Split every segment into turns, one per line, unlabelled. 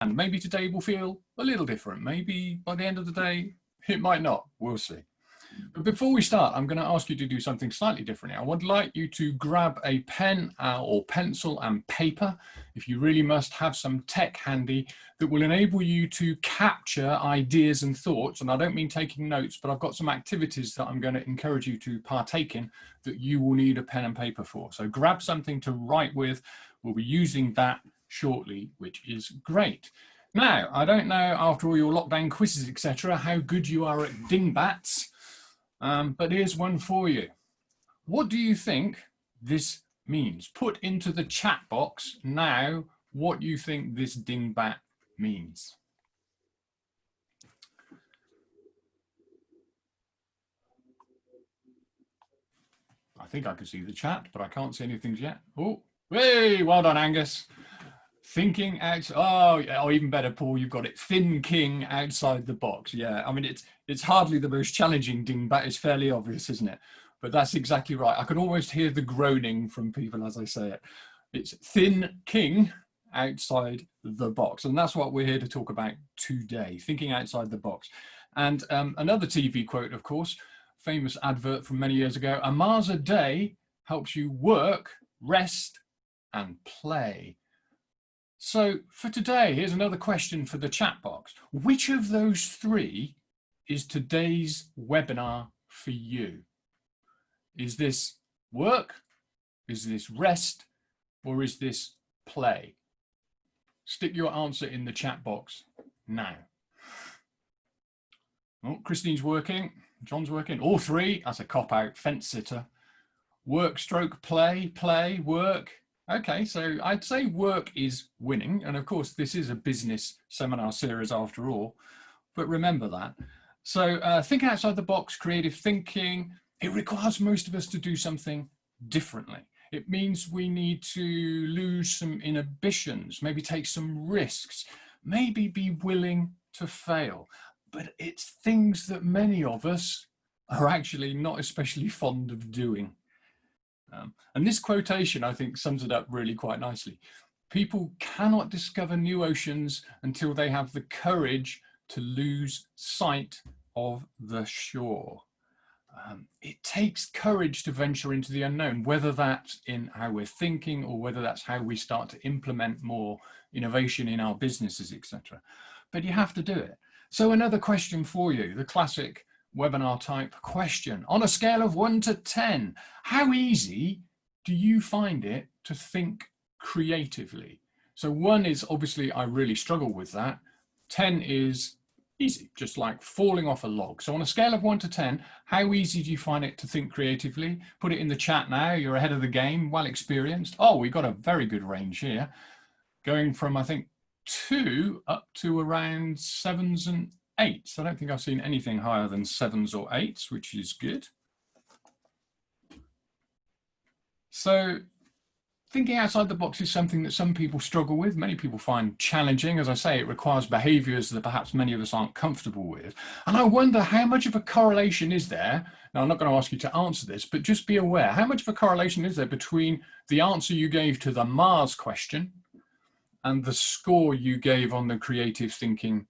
And maybe today will feel a little different. Maybe by the end of the day, it might not. We'll see. But before we start, I'm going to ask you to do something slightly different. I would like you to grab a pen or pencil and paper. If you really must, have some tech handy that will enable you to capture ideas and thoughts. And I don't mean taking notes, but I've got some activities that I'm going to encourage you to partake in that you will need a pen and paper for. So grab something to write with. We'll be using that shortly, which is great. Now, I don't know, after all your lockdown quizzes, etc., how good you are at dingbats. But here's one for you. What do you think this means? Put into the chat box now what you think this dingbat means. I think I can see the chat, but I can't see anything yet. Oh, hey, well done, Angus. Thinking outside, oh, even better, Paul, you've got it. Thinking outside the box. Yeah, I mean, it's hardly the most challenging dingbat. It's fairly obvious, isn't it? But that's exactly right. I can almost hear the groaning from people as I say it. It's thinking outside the box. And that's what we're here to talk about today, thinking outside the box. And another TV quote, of course, famous advert from many years ago, a Mars a day helps you work, rest, and play. So for today, here's another question for the chat box. Which of those three is today's webinar for you? Is this work? Is this rest? Or is this play? Stick your answer in the chat box now. Oh, Christine's working. John's working. All three. That's a cop-out. Fence sitter. Work, stroke, play, play, work. Okay, so I'd say work is winning. And of course, this is a business seminar series after all, but remember that. So think outside the box, creative thinking. It requires most of us to do something differently. It means we need to lose some inhibitions, maybe take some risks, maybe be willing to fail. But it's things that many of us are actually not especially fond of doing. And this quotation, I think, sums it up really quite nicely. People cannot discover new oceans until they have the courage to lose sight of the shore. It takes courage to venture into the unknown, whether that's in how we're thinking or whether that's how we start to implement more innovation in our businesses, etc. But you have to do it. So another question for you, the classic webinar type question. On a scale of 1 to 10, how easy do you find it to think creatively? So 1 is obviously I really struggle with that. 10 is easy, just like falling off a log. So on a scale of 1 to 10, how easy do you find it to think creatively? Put it in the chat now. You're ahead of the game, well experienced. Oh, we've got a very good range here, going from I think 2 up to around 7s and 8s. I don't think I've seen anything higher than 7s or 8s, which is good. So thinking outside the box is something that some people struggle with. Many people find challenging. As I say, it requires behaviors that perhaps many of us aren't comfortable with. And I wonder how much of a correlation is there? Now, I'm not going to ask you to answer this, but just be aware, how much of a correlation is there between the answer you gave to the Mars question and the score you gave on the creative thinking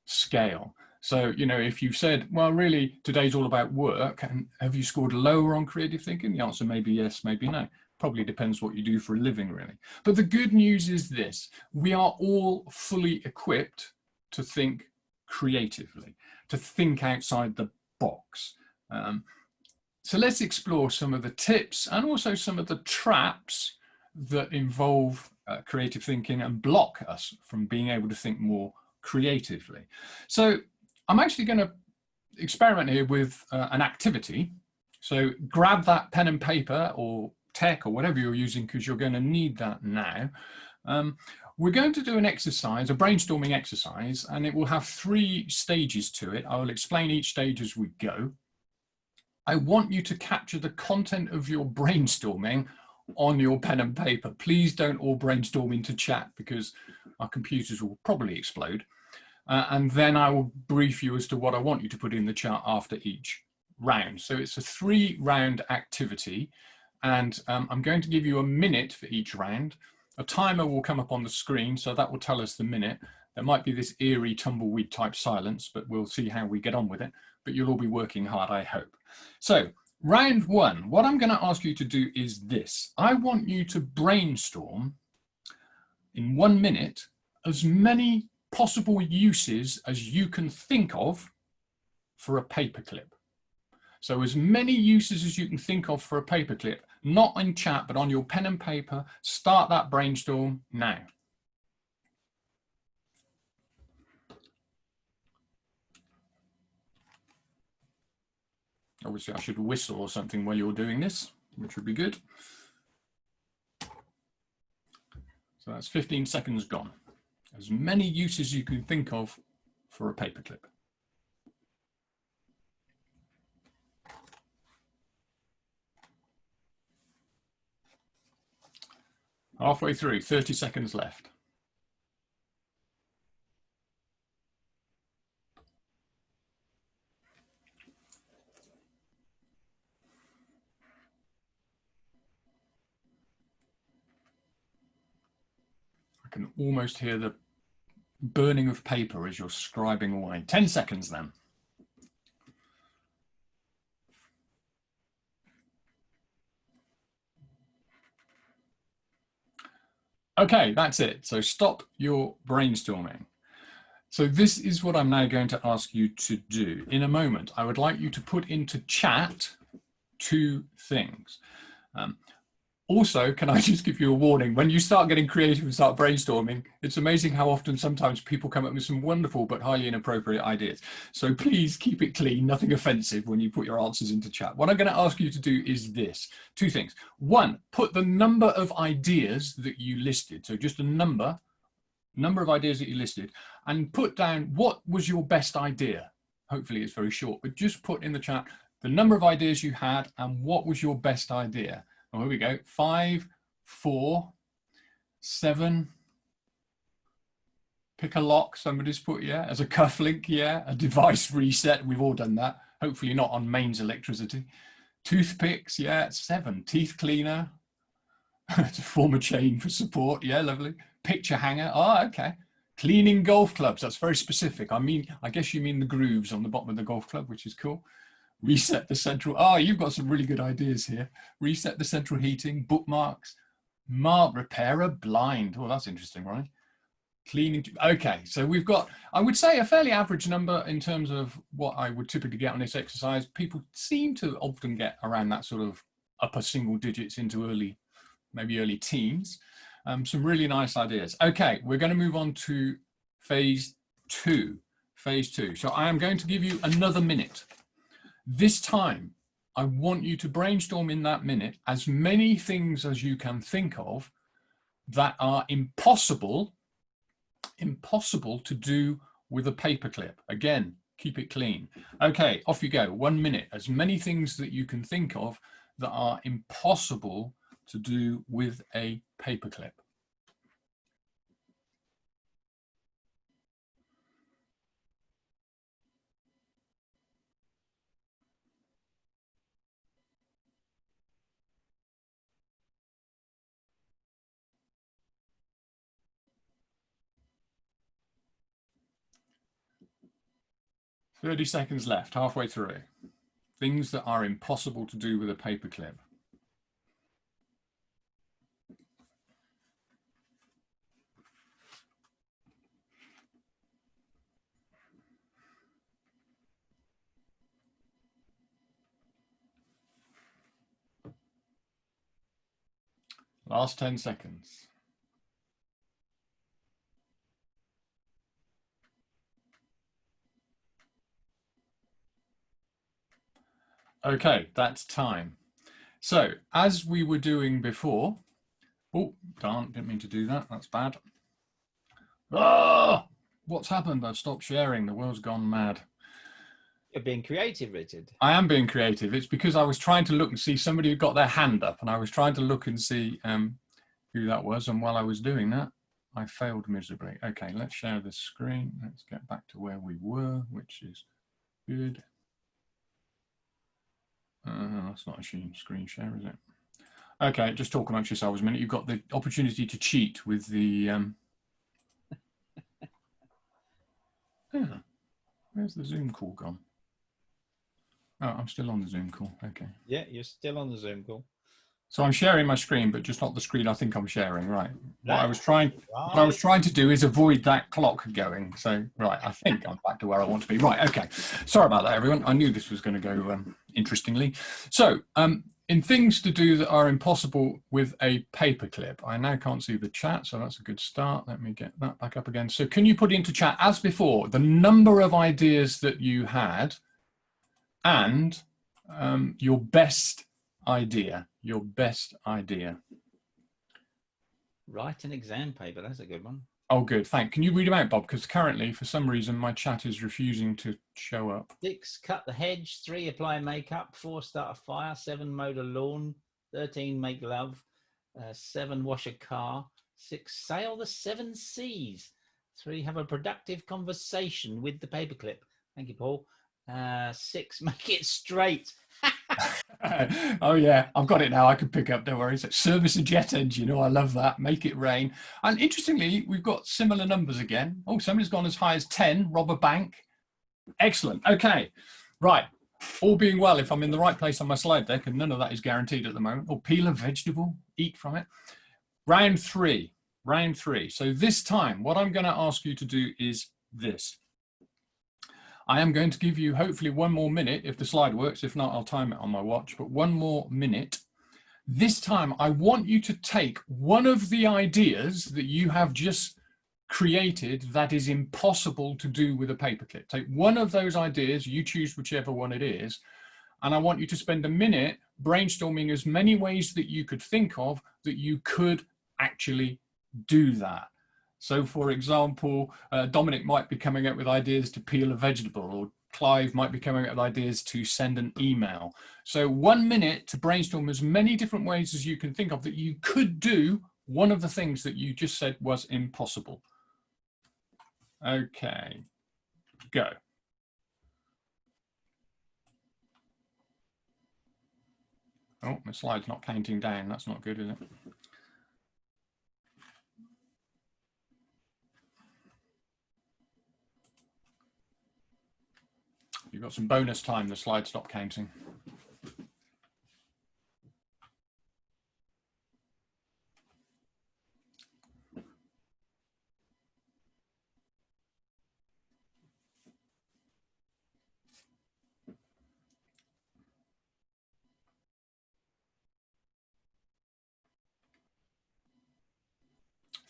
scale? So, you know, if you said, well, really, today's all about work, and have you scored lower on creative thinking? The answer may be yes, maybe no. Probably depends what you do for a living, really. But the good news is this: we are all fully equipped to think creatively, to think outside the box. So let's explore some of the tips and also some of the traps that involve creative thinking and block us from being able to think more creatively. So I'm actually going to experiment here with an activity. So grab that pen and paper or tech or whatever you're using, because you're going to need that now. We're going to do an exercise, a brainstorming exercise, and it will have 3 stages to it. I will explain each stage as we go. I want you to capture the content of your brainstorming on your pen and paper. Please don't all brainstorm into chat, because our computers will probably explode. And then I will brief you as to what I want you to put in the chat after each round. So it's a 3-round activity, and I'm going to give you a minute for each round. A timer will come up on the screen, so that will tell us the minute. There might be this eerie tumbleweed type silence, but we'll see how we get on with it. But you'll all be working hard, I hope. So round one, what I'm going to ask you to do is this. I want you to brainstorm in 1 minute as many possible uses as you can think of for a paperclip. So as many uses as you can think of for a paperclip, not in chat, but on your pen and paper. Start that brainstorm now. Obviously, I should whistle or something while you're doing this, which would be good. So that's 15 seconds gone. As many uses you can think of for a paperclip. Halfway through, 30 seconds left. I can almost hear the burning of paper as you're scribing away. 10 seconds then. Okay, that's it. So stop your brainstorming. So this is what I'm now going to ask you to do. In a moment, I would like you to put into chat 2 things. Also, can I just give you a warning? When you start getting creative and start brainstorming, it's amazing how often sometimes people come up with some wonderful but highly inappropriate ideas. So please keep it clean, nothing offensive when you put your answers into chat. What I'm going to ask you to do is this. 2 things. 1, put the number of ideas that you listed. So just a number of ideas that you listed, and put down what was your best idea. Hopefully it's very short, but just put in the chat the number of ideas you had and what was your best idea. Oh, here we go. 5, 4, 7. Pick a lock, somebody's put, yeah. As a cufflink, yeah. A device reset, we've all done that. Hopefully not on mains electricity. Toothpicks, yeah. 7. Teeth cleaner. To form a chain for support, yeah, lovely. Picture hanger, oh, okay. Cleaning golf clubs, that's very specific. I guess you mean the grooves on the bottom of the golf club, which is cool. Reset the central, oh, you've got some really good ideas here. Reset the central heating, bookmarks, repair a blind. Oh, that's interesting, right? Cleaning, okay, so we've got, I would say, a fairly average number in terms of what I would typically get on this exercise. People seem to often get around that sort of upper single digits into maybe early teens. Some really nice ideas. Okay, we're going to move on to phase 2. Phase 2. So I am going to give you another minute. This time, I want you to brainstorm in that minute as many things as you can think of that are impossible to do with a paperclip. Again, keep it clean. Okay, off you go. 1 minute. As many things that you can think of that are impossible to do with a paperclip. "30 seconds left, halfway through. Things that are impossible to do with a paperclip. Last 10 seconds. Okay, that's time. So as we were doing before, oh, darn, didn't mean to do that. That's bad. Ah, what's happened? I've stopped sharing. The world's gone mad.
You're being creative, Richard.
I am being creative. It's because I was trying to look and see somebody who got their hand up, and I was trying to look and see who that was. And while I was doing that, I failed miserably. Okay, let's share the screen. Let's get back to where we were, which is good. That's not a screen share, is it? Okay, just talk amongst yourselves a minute. You've got the opportunity to cheat with the Yeah. Where's the Zoom call gone? Oh, I'm still on the Zoom call. Okay.
Yeah, you're still on the Zoom call.
So I'm sharing my screen, but just not the screen I think I'm sharing. Right. What I was
Right.
trying to do is avoid that clock going. So, right, I think I'm back to where I want to be. Right. Okay. Sorry about that, everyone. I knew this was going to go interestingly. So, in things to do that are impossible with a paperclip, I now can't see the chat, so that's a good start. Let me get that back up again. So, can you put into chat, as before, the number of ideas that you had and your best idea? Your best idea.
Write an exam paper. That's a good one.
Oh, good. Thank. Can you read them out, Bob? Because currently, for some reason, my chat is refusing to show up.
6, cut the hedge. 3, apply makeup. 4, start a fire. 7, mow the lawn. 13, make love. 7, wash a car. 6, sail the 7 seas. 3, have a productive conversation with the paperclip. Thank you, Paul. 6, make it straight.
Oh yeah, I've got it now. I can pick up. Don't worry. So service a jet engine. Oh, I love that. Make it rain. And interestingly, we've got similar numbers again. Oh, somebody's gone as high as 10. Rob a bank. Excellent. Okay, right. All being well, if I'm in the right place on my slide deck, and none of that is guaranteed at the moment. Or peel a vegetable, eat from it. Round three. Round three. So this time, what I'm going to ask you to do is this. I am going to give you hopefully 1 more minute if the slide works. If not, I'll time it on my watch, but 1 more minute. This time, I want you to take one of the ideas that you have just created that is impossible to do with a paperclip. Take one of those ideas, you choose whichever one it is, and I want you to spend a minute brainstorming as many ways that you could think of that you could actually do that. So, for example, Dominic might be coming up with ideas to peel a vegetable, or Clive might be coming up with ideas to send an email. So 1 minute to brainstorm as many different ways as you can think of that you could do one of the things that you just said was impossible. Okay, go. Oh, my slide's not counting down. That's not good, is it? You've got some bonus time, the slide stopped counting.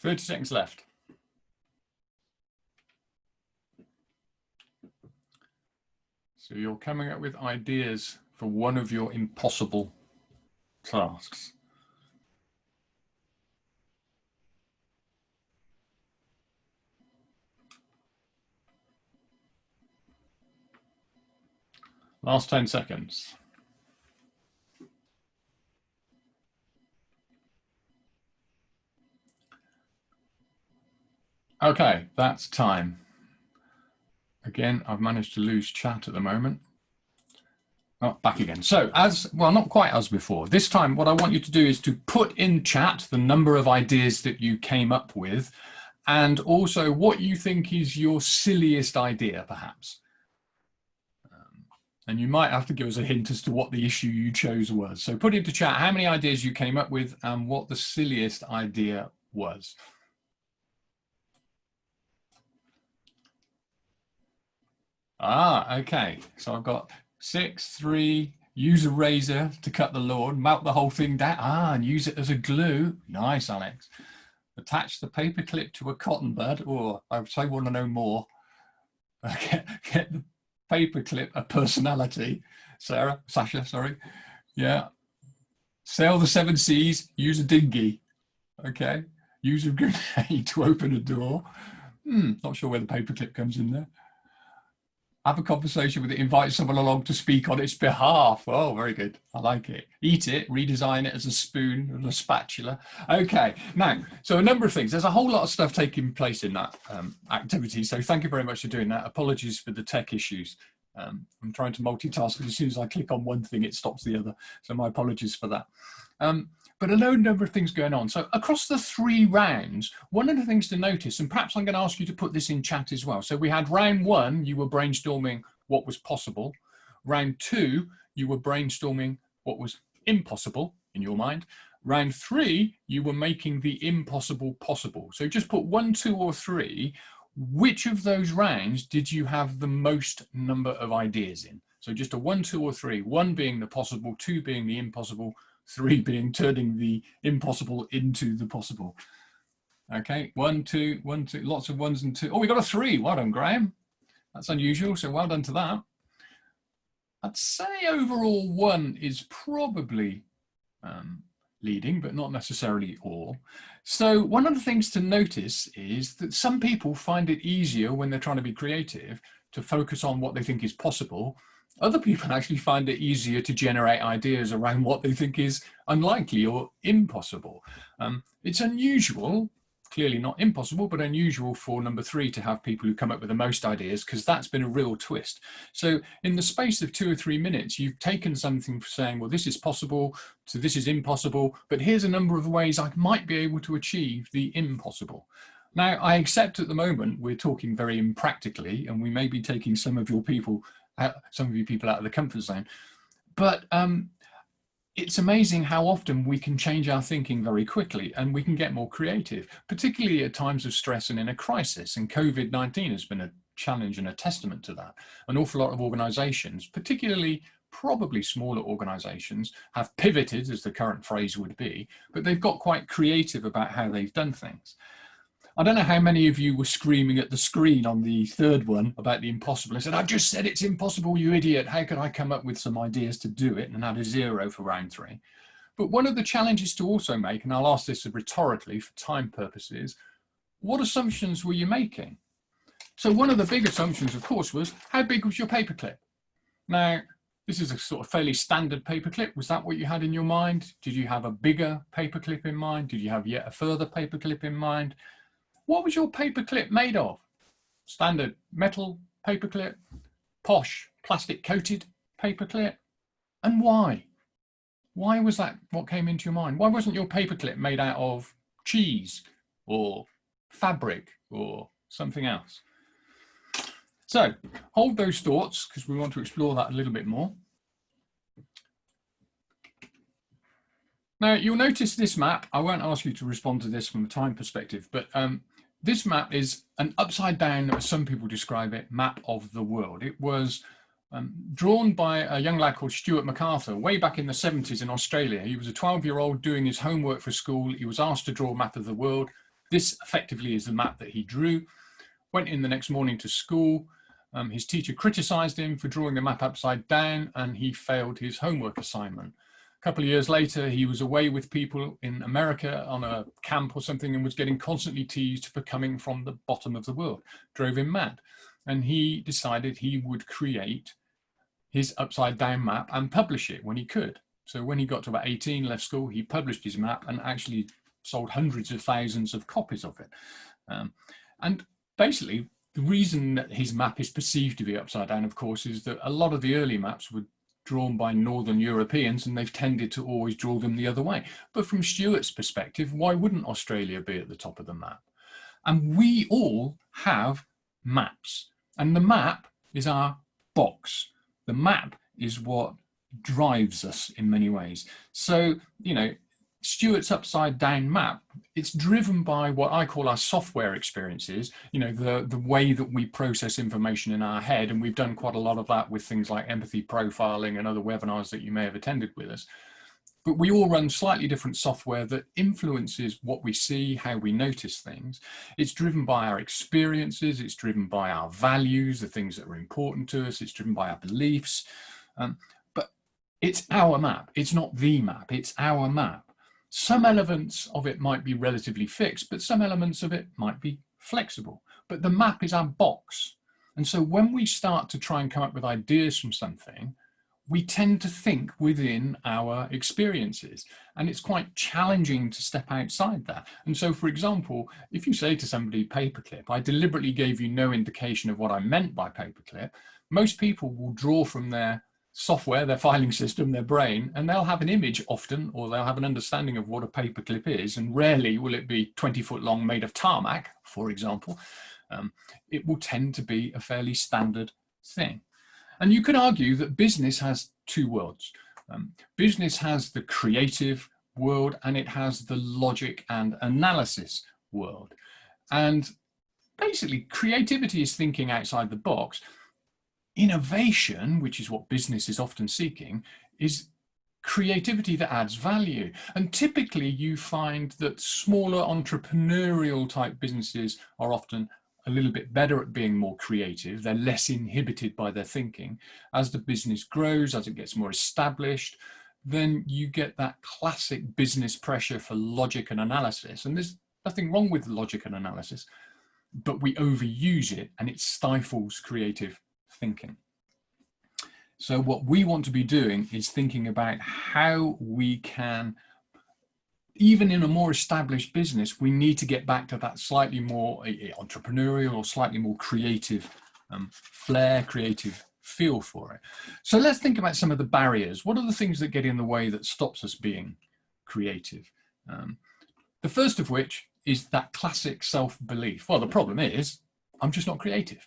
$30 left. So you're coming up with ideas for one of your impossible tasks. Last 10 seconds. Okay, that's time. Again, I've managed to lose chat at the moment. Oh, back again. So as, well, not quite as before. This time, what I want you to do is to put in chat the number of ideas that you came up with, and also what you think is your silliest idea, perhaps. And you might have to give us a hint as to what the issue you chose was. So put into chat how many ideas you came up with and what the silliest idea was. Ah, okay. So I've got 6, 3, use a razor to cut the lawn, melt the whole thing down. Ah, and use it as a glue. Nice, Alex. Attach the paper clip to a cotton bud. Or I so want to know more. Get the paper clip a personality. Sasha, sorry. Yeah. Sail the 7 seas, use a dinghy. Okay. Use a grenade to open a door. Not sure where the paperclip comes in there. Have a conversation with it, invite someone along to speak on its behalf. Oh, very good. I like it. Eat it, redesign it as a spoon and a spatula. Okay, now, so a number of things. There's a whole lot of stuff taking place in that activity. So thank you very much for doing that. Apologies for the tech issues. I'm trying to multitask, but as soon as I click on one thing, it stops the other. So my apologies for that. but a low number of things going on. So across the 3 rounds, one of the things to notice, and perhaps I'm going to ask you to put this in chat as well. So we had round 1, you were brainstorming what was possible. Round 2, you were brainstorming what was impossible in your mind. Round 3, you were making the impossible possible. So just put 1, 2, or 3. Which of those rounds did you have the most number of ideas in? So just a 1, 2, or 3, 1 being the possible, 2 being the impossible, 3 being turning the impossible into the possible. Okay, 1, 2, 1, 2, lots of 1s and 2. Oh, we got a 3. Well done, Graham. That's unusual, so well done to that. I'd say overall 1 is probably leading, but not necessarily all. So one of the things to notice is that some people find it easier when they're trying to be creative to focus on what they think is possible. Other people actually find it easier to generate ideas around what they think is unlikely or impossible. It's unusual, clearly not impossible, but unusual for number 3 to have people who come up with the most ideas, because that's been a real twist. So in the space of 2 or 3 minutes, you've taken something for saying, well, this is possible, so this is impossible, but here's a number of ways I might be able to achieve the impossible. Now, I accept at the moment we're talking very impractically, and we may be taking some of you people out of the comfort zone, but it's amazing how often we can change our thinking very quickly and we can get more creative, particularly at times of stress and in a crisis. And COVID-19 has been a challenge and a testament to that. An awful lot of organizations, particularly probably smaller organizations, have pivoted, as the current phrase would be, but they've got quite creative about how they've done things. I don't know how many of you were screaming at the screen on the 3rd one about the impossible. I said, I've just said it's impossible, you idiot. How could I come up with some ideas to do it? And had a 0 for round 3. But one of the challenges to also make, and I'll ask this rhetorically for time purposes, what assumptions were you making? So one of the big assumptions, of course, was how big was your paperclip? Now, this is a sort of fairly standard paperclip. Was that what you had in your mind? Did you have a bigger paperclip in mind? Did you have yet a further paperclip in mind? What was your paperclip made of? Standard metal paperclip, posh plastic coated paperclip, and why? Why was that what came into your mind? Why wasn't your paperclip made out of cheese or fabric or something else? So hold those thoughts, because we want to explore that a little bit more. Now, you'll notice this map. I won't ask you to respond to this from a time perspective, but this map is an upside down, as some people describe it, map of the world. It was drawn by a young lad called Stuart MacArthur way back in the 70s in Australia. He was a 12-year-old doing his homework for school. He was asked to draw a map of the world. This effectively is the map that he drew. Went in the next morning to school. His teacher criticized him for drawing the map upside down, and he failed his homework assignment. A couple of years later, he was away with people in America on a camp or something and was getting constantly teased for coming from the bottom of the world. Drove him mad. And he decided he would create his upside down map and publish it when he could. So when he got to about 18, left school, he published his map and actually sold hundreds of thousands of copies of it. And basically, the reason that his map is perceived to be upside down, of course, is that a lot of the early maps were drawn by Northern Europeans, and they've tended to always draw them the other way. But from Stuart's perspective, why wouldn't Australia be at the top of the map? And we all have maps, and the map is our box. The map is what drives us in many ways. So, you know, Stuart's upside down map, it's driven by what I call our software experiences, you know, the way that we process information in our head. And we've done quite a lot of that with things like empathy profiling and other webinars that you may have attended with us. But we all run slightly different software that influences what we see, how we notice things. It's driven by our experiences, it's driven by our values, the things that are important to us, it's driven by our beliefs. But it's our map, it's not the map, it's our map. Some elements of it might be relatively fixed, but some elements of it might be flexible. But the map is our box. And so when we start to try and come up with ideas from something, we tend to think within our experiences. And it's quite challenging to step outside that. And so, for example, if you say to somebody paperclip, I deliberately gave you no indication of what I meant by paperclip, most people will draw from their software, their filing system, their brain, and they'll have an image often, or they'll have an understanding of what a paperclip is, and rarely will it be 20-foot long made of tarmac, for example. It will tend to be a fairly standard thing. And you could argue that business has two worlds. Business has the creative world and it has the logic and analysis world. And basically, creativity is thinking outside the box. Innovation, which is what business is often seeking, is creativity that adds value. And typically you find that smaller entrepreneurial type businesses are often a little bit better at being more creative. They're less inhibited by their thinking. As the business grows, as it gets more established, then you get that classic business pressure for logic and analysis. And there's nothing wrong with logic and analysis, but we overuse it and it stifles creative thinking. So what we want to be doing is thinking about how we can, even in a more established business, we need to get back to that slightly more entrepreneurial or slightly more creative flair, creative feel for it. So let's think about some of the barriers. What are the things that get in the way that stops us being creative? The first of which is that classic self-belief. Well, the problem is I'm just not creative.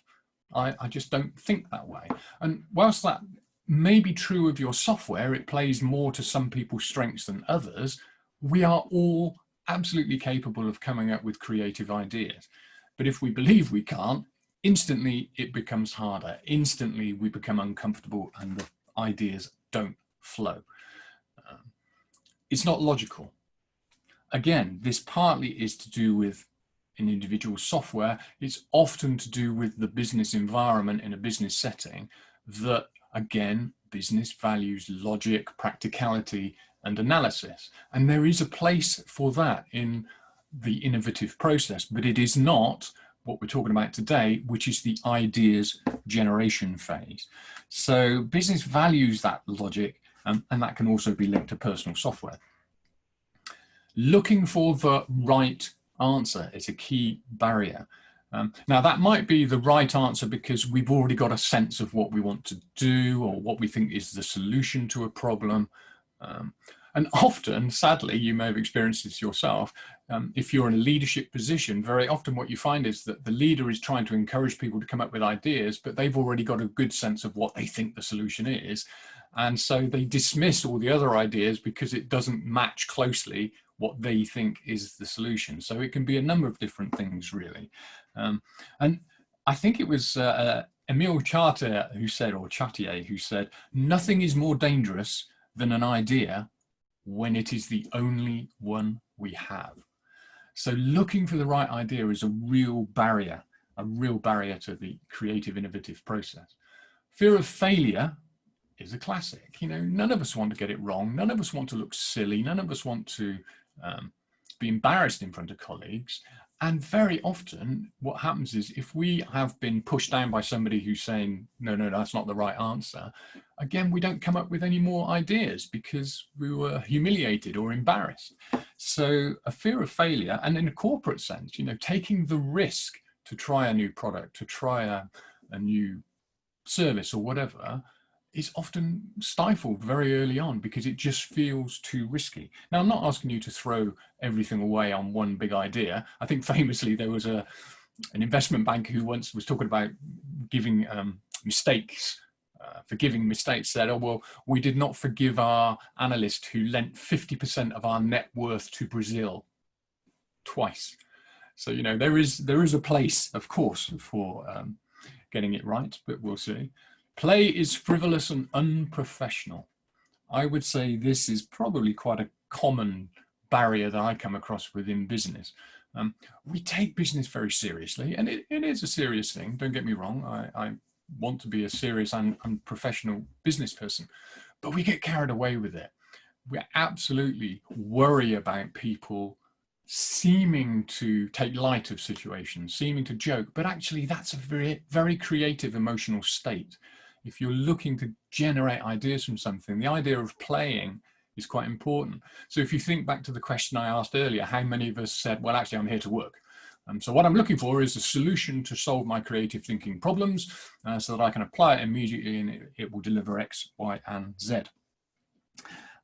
I just don't think that way. And whilst that may be true of your software, it plays more to some people's strengths than others. We are all absolutely capable of coming up with creative ideas. But if we believe we can't, instantly it becomes harder. Instantly we become uncomfortable and the ideas don't flow. It's not logical. Again, this partly is to do with an individual software. It's often to do with the business environment in a business setting that, again, business values logic, practicality, and analysis. And there is a place for that in the innovative process, but it is not what we're talking about today, which is the ideas generation phase. So business values that logic, and that can also be linked to personal software. Looking for the right answer is a key barrier. Now that might be the right answer because we've already got a sense of what we want to do or what we think is the solution to a problem. And often, sadly, you may have experienced this yourself, if you're in a leadership position, very often what you find is that the leader is trying to encourage people to come up with ideas, but they've already got a good sense of what they think the solution is. And so they dismiss all the other ideas because it doesn't match closely what they think is the solution. So it can be a number of different things, really. And I think it was Emile Chartier who said, or Chartier who said, nothing is more dangerous than an idea when it is the only one we have. So looking for the right idea is a real barrier to the creative, innovative process. Fear of failure is a classic. You know, none of us want to get it wrong. None of us want to look silly. None of us want to be embarrassed in front of colleagues. And very often what happens is if we have been pushed down by somebody who's saying, no, that's not the right answer, again, we don't come up with any more ideas because we were humiliated or embarrassed. So a fear of failure, and in a corporate sense, you know, taking the risk to try a new product, to try a new service or whatever, is often stifled very early on because it just feels too risky. Now, I'm not asking you to throw everything away on one big idea. I think famously there was an investment banker who once was talking about giving forgiving mistakes, said, oh, well, we did not forgive our analyst who lent 50% of our net worth to Brazil twice. So, you know, there is a place, of course, for getting it right, but we'll see. Play is frivolous and unprofessional. I would say this is probably quite a common barrier that I come across within business. We take business very seriously, and it is a serious thing, don't get me wrong. I want to be a serious and professional business person, but we get carried away with it. We absolutely worry about people seeming to take light of situations, seeming to joke, but actually that's a very, very creative emotional state. If you're looking to generate ideas from something, the idea of playing is quite important. So if you think back to the question I asked earlier, how many of us said, well, actually, I'm here to work. So what I'm looking for is a solution to solve my creative thinking problems so that I can apply it immediately and it will deliver X, Y, and Z.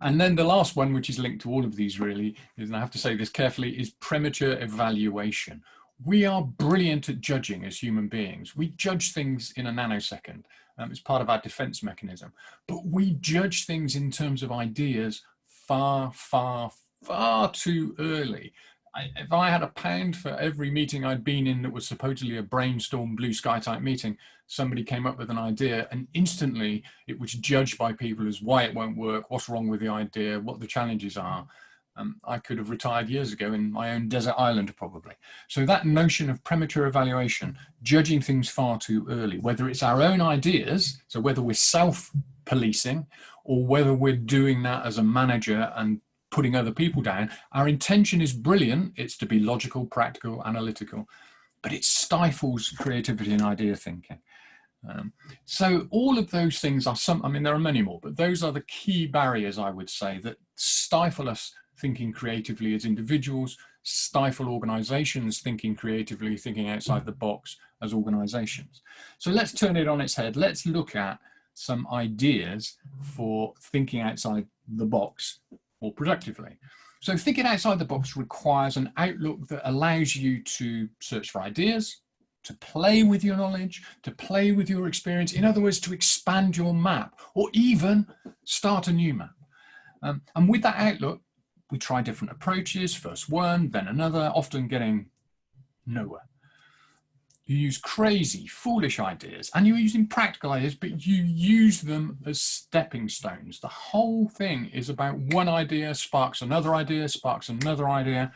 And then the last one, which is linked to all of these really, is, and I have to say this carefully, is premature evaluation. We are brilliant at judging as human beings. We judge things in a nanosecond. It's part of our defense mechanism. But we judge things in terms of ideas far, far, far too early. If I had £1 for every meeting I'd been in that was supposedly a brainstorm blue sky type meeting, somebody came up with an idea and instantly it was judged by people as why it won't work, what's wrong with the idea, what the challenges are. I could have retired years ago in my own desert island probably. So that notion of premature evaluation, judging things far too early, whether it's our own ideas, so whether we're self-policing or whether we're doing that as a manager and putting other people down, our intention is brilliant. It's to be logical, practical, analytical, but it stifles creativity and idea thinking. So all of those things are I mean, there are many more, but those are the key barriers, I would say, that stifle us thinking creatively as individuals, stifle organizations thinking creatively, thinking outside the box as organizations. So let's turn it on its head. Let's look at some ideas for thinking outside the box more productively. So thinking outside the box requires an outlook that allows you to search for ideas, to play with your knowledge, to play with your experience. In other words, to expand your map or even start a new map. And with that outlook, we try different approaches, first one, then another, often getting nowhere. You use crazy, foolish ideas, and you're using practical ideas, but you use them as stepping stones. The whole thing is about one idea sparks another idea, sparks another idea.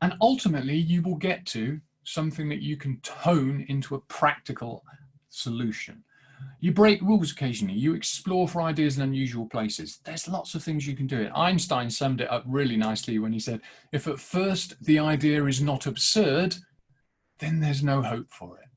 And ultimately, you will get to something that you can tone into a practical solution. You break rules occasionally. You explore for ideas in unusual places. There's lots of things you can do. Einstein summed it up really nicely when he said, if at first the idea is not absurd, then there's no hope for it.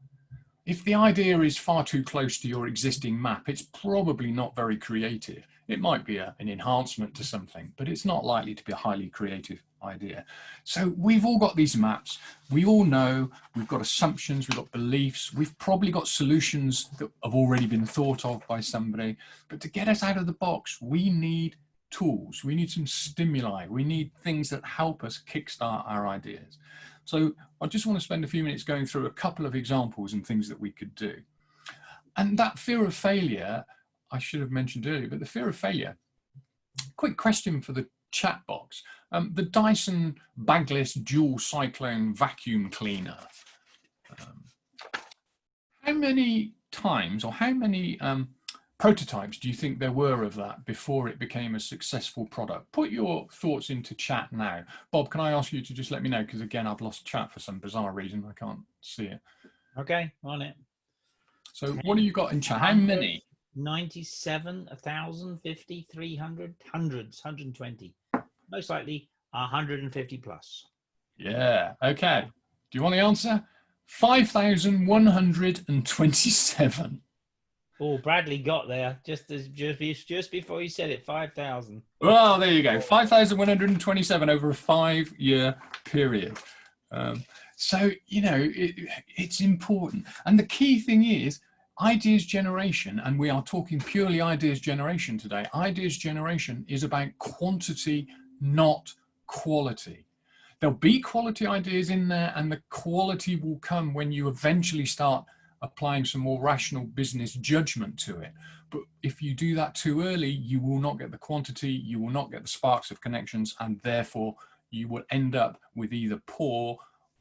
If the idea is far too close to your existing map, it's probably not very creative. It might be an enhancement to something, but it's not likely to be a highly creative idea. So we've all got these maps. We all know we've got assumptions, we've got beliefs, we've probably got solutions that have already been thought of by somebody. But to get us out of the box, we need tools, we need some stimuli, we need things that help us kickstart our ideas. So I just want to spend a few minutes going through a couple of examples and things that we could do. And that fear of failure, I should have mentioned earlier, but the fear of failure, quick question for the chat box. The Dyson bagless dual cyclone vacuum cleaner. How many times or how many prototypes do you think there were of that before it became a successful product? Put your thoughts into chat now. Bob, can I ask you to just let me know? Because again, I've lost chat for some bizarre reason. I can't see it.
Okay, on it.
So what do you got in chat? How many?
97, 1,000, 50, 300, hundreds, 120. Most likely 150 plus.
Yeah, okay. Do you want the answer? 5,127.
Oh, Bradley got there just before you said it, 5,000.
Well, there you go, 5,127 over a 5-year period. So, you know, it's important. And the key thing is ideas generation, and we are talking purely ideas generation today. Ideas generation is about quantity, not quality. There'll be quality ideas in there, and the quality will come when you eventually start applying some more rational business judgment to it. But if you do that too early, you will not get the quantity, you will not get the sparks of connections, and therefore you will end up with either poor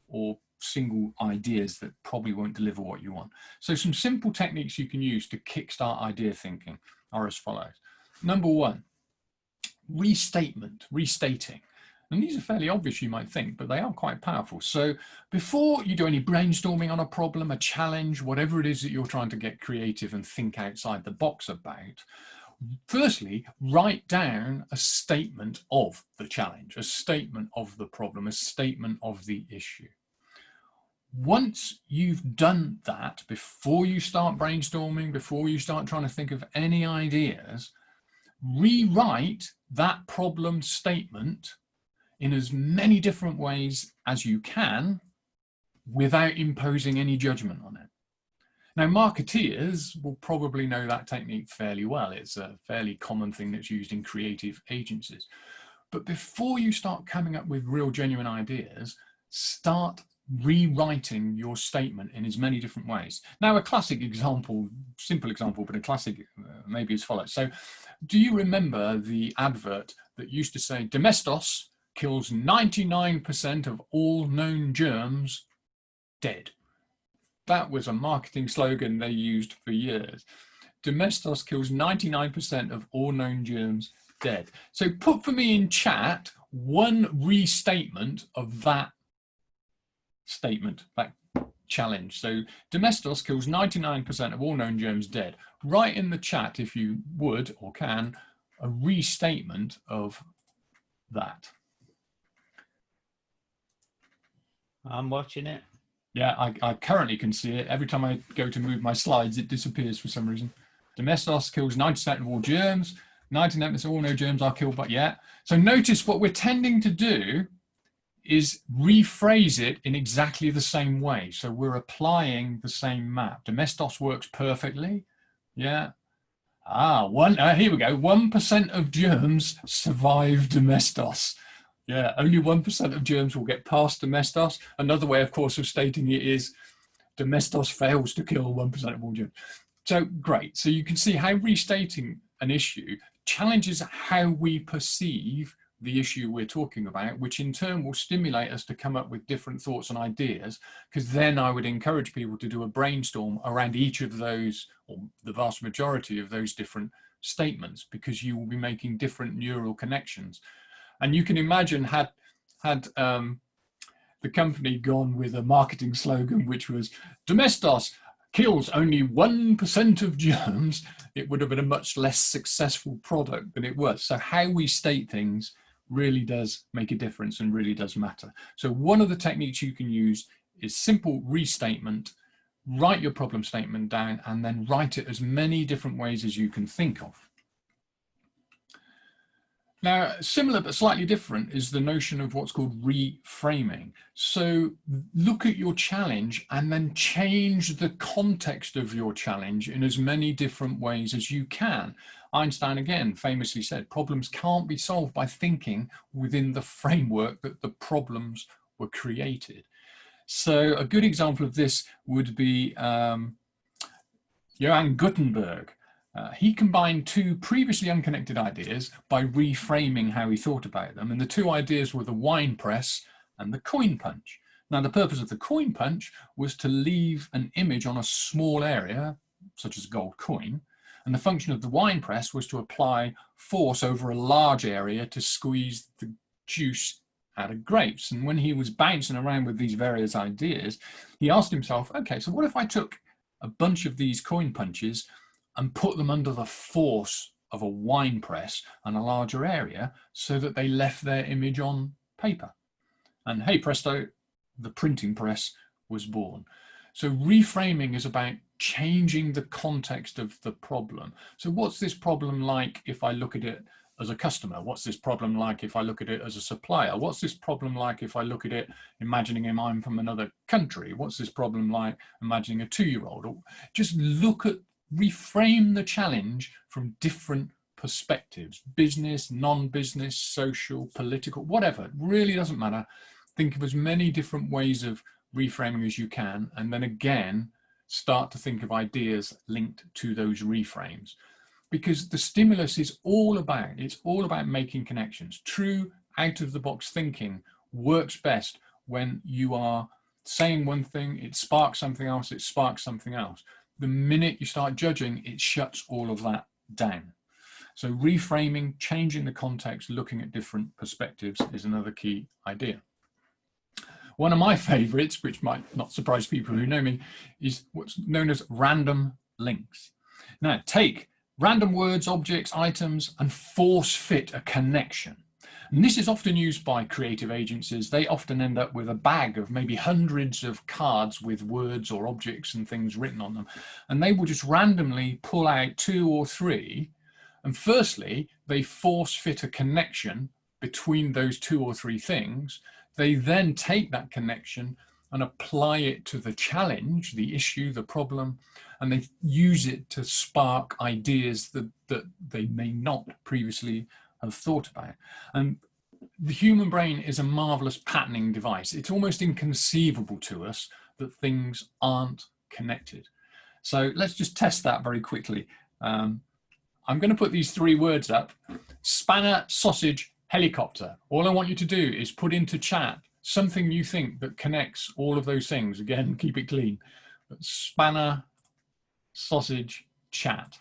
or single ideas that probably won't deliver what you want. So some simple techniques you can use to kickstart idea thinking are as follows. Number one, restating. And these are fairly obvious, you might think, but they are quite powerful. So before you do any brainstorming on a problem, a challenge, whatever it is that you're trying to get creative and think outside the box about, firstly, write down a statement of the challenge, a statement of the problem, a statement of the issue. Once you've done that, before you start brainstorming, before you start trying to think of any ideas, rewrite that problem statement in as many different ways as you can without imposing any judgment on it. Now, marketeers will probably know that technique fairly well. It's a fairly common thing that's used in creative agencies. But before you start coming up with real genuine ideas, start rewriting your statement in as many different ways. Now, a classic example, simple example, but a classic maybe as follows. So do you remember the advert that used to say, Domestos kills 99% of all known germs dead? That was a marketing slogan they used for years. Domestos kills 99% of all known germs dead. So put for me in chat one restatement of that statement, that challenge. So Domestos kills 99% of all known germs dead. Write in the chat, if you would or can, a restatement of that.
I'm watching it.
Yeah, I currently can see it. Every time I go to move my slides, it disappears for some reason. Domestos kills 90% of all germs. 99% of all no germs are killed, but yeah. So notice what we're tending to do is rephrase it in exactly the same way. So we're applying the same map. Domestos works perfectly. Yeah. Here we go. 1% of germs survive Domestos. Yeah, only 1% of germs will get past Domestos. Another way, of course, of stating it is Domestos fails to kill 1% of all germs. So great. So you can see how restating an issue challenges how we perceive the issue we're talking about, which in turn will stimulate us to come up with different thoughts and ideas, because then I would encourage people to do a brainstorm around each of those, or the vast majority of those different statements, because you will be making different neural connections. And you can imagine had the company gone with a marketing slogan, which was Domestos kills only 1% of germs, it would have been a much less successful product than it was. So how we state things really does make a difference and really does matter. So one of the techniques you can use is simple restatement. Write your problem statement down and then write it as many different ways as you can think of. Now, similar but slightly different is the notion of what's called reframing. So look at your challenge and then change the context of your challenge in as many different ways as you can. Einstein, again, famously said, problems can't be solved by thinking within the framework that the problems were created. So a good example of this would be Johann Gutenberg. He combined two previously unconnected ideas by reframing how he thought about them. And the two ideas were the wine press and the coin punch. Now, the purpose of the coin punch was to leave an image on a small area, such as a gold coin. And the function of the wine press was to apply force over a large area to squeeze the juice out of grapes. And when he was bouncing around with these various ideas, he asked himself, okay, so what if I took a bunch of these coin punches and put them under the force of a wine press and a larger area so that they left their image on paper? And hey presto, the printing press was born. So reframing is about changing the context of the problem. So what's this problem like if I look at it as a customer? What's this problem like if I look at it as a supplier? What's this problem like if I look at it imagining I'm from another country? What's this problem like imagining a 2-year-old? Or just look at, reframe the challenge from different perspectives, business, non-business, social, political, whatever. It really doesn't matter. Think of as many different ways of reframing as you can, and then again, start to think of ideas linked to those reframes. Because the stimulus is all about, it's all about making connections. True out-of-the-box thinking works best when you are saying one thing, it sparks something else, it sparks something else. The minute you start judging, it shuts all of that down. So reframing, changing the context, looking at different perspectives is another key idea. One of my favorites, which might not surprise people who know me, is what's known as random links. Now, take random words, objects, items, and force fit a connection. And this is often used by creative agencies. They often end up with a bag of maybe hundreds of cards with words or objects and things written on them. And they will just randomly pull out 2 or 3. And firstly, they force fit a connection between those 2 or 3 things They then take that connection and apply it to the challenge, the issue, the problem, and they use it to spark ideas that they may not previously have thought about. And the human brain is a marvelous patterning device. It's almost inconceivable to us that things aren't connected. So let's just test that very quickly. I'm going to put these 3 words up: spanner, sausage, helicopter. All I want you to do is put into chat something you think that connects all of those things. Again, keep it clean. But spanner, sausage, chat.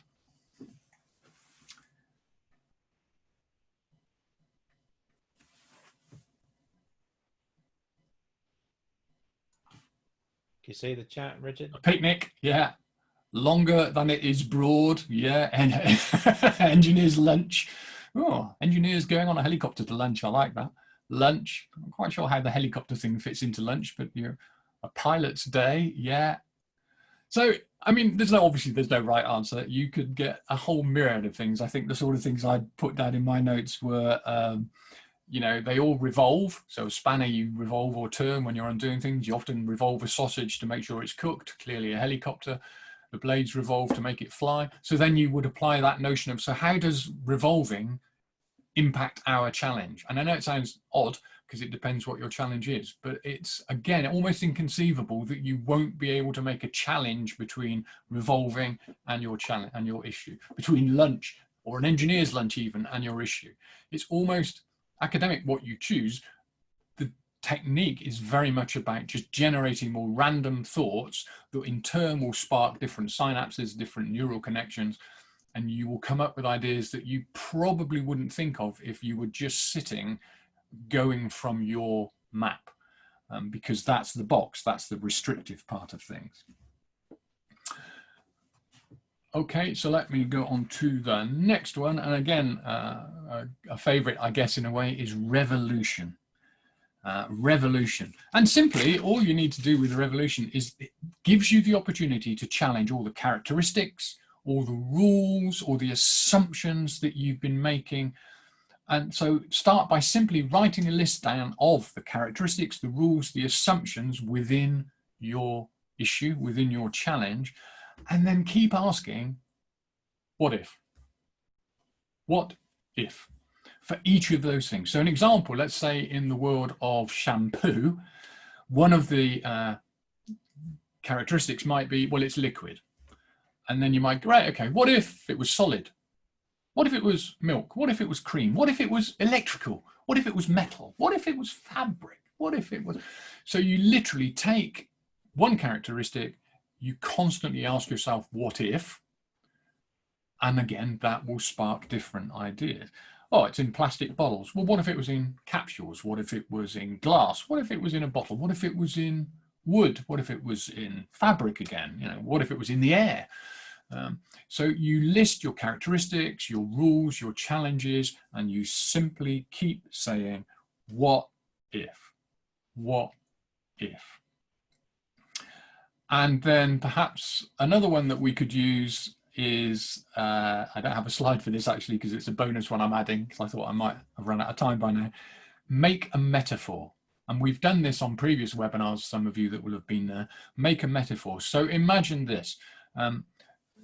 Can you see the chat, Richard?
A picnic, yeah. Longer than it is broad, yeah. And engineer's lunch. Oh, engineers going on a helicopter to lunch. I like that. Lunch. I'm not quite sure how the helicopter thing fits into lunch, but you know, a pilot's day, yeah. So, I mean, obviously there's no right answer. You could get a whole myriad of things. I think the sort of things I put down in my notes were, you know, they all revolve. So a spanner, you revolve or turn when you're undoing things. You often revolve a sausage to make sure it's cooked. Clearly a helicopter. The blades revolve to make it fly. So then you would apply that notion of, so how does revolving impact our challenge? And I know it sounds odd because it depends what your challenge is, but it's, again, almost inconceivable that you won't be able to make a challenge between revolving and your challenge and your issue, between lunch or an engineer's lunch even and your issue. It's almost academic what you choose. The technique is very much about just generating more random thoughts that in turn will spark different synapses, different neural connections, and you will come up with ideas that you probably wouldn't think of if you were just sitting going from your map, because that's the box, that's the restrictive part of things. Okay, so let me go on to the next one. And again, a favorite, I guess, in a way, is revolution. Revolution. And simply, all you need to do with the revolution is it gives you the opportunity to challenge all the characteristics, all the rules, or the assumptions that you've been making. And so start by simply writing a list down of the characteristics, the rules, the assumptions within your issue, within your challenge, and then keep asking, what if? What if? For each of those things. So an example, let's say in the world of shampoo, one of the characteristics might be, well, it's liquid. And then you might go, right, okay, what if it was solid? What if it was milk? What if it was cream? What if it was electrical? What if it was metal? What if it was fabric? What if it was? So you literally take one characteristic, you constantly ask yourself, what if? And again, that will spark different ideas. Oh, it's in plastic bottles. Well, what if it was in capsules? What if it was in glass? What if it was in a bottle? What if it was in wood? What if it was in fabric again? You know, what if it was in the air? So you list your characteristics, your rules, your challenges, and you simply keep saying, what if? What if? And then perhaps another one that we could use is, I don't have a slide for this actually because it's a bonus one I'm adding because I thought I might have run out of time by now. Make a metaphor. And we've done this on previous webinars, some of you that will have been there. Make a metaphor. So imagine this.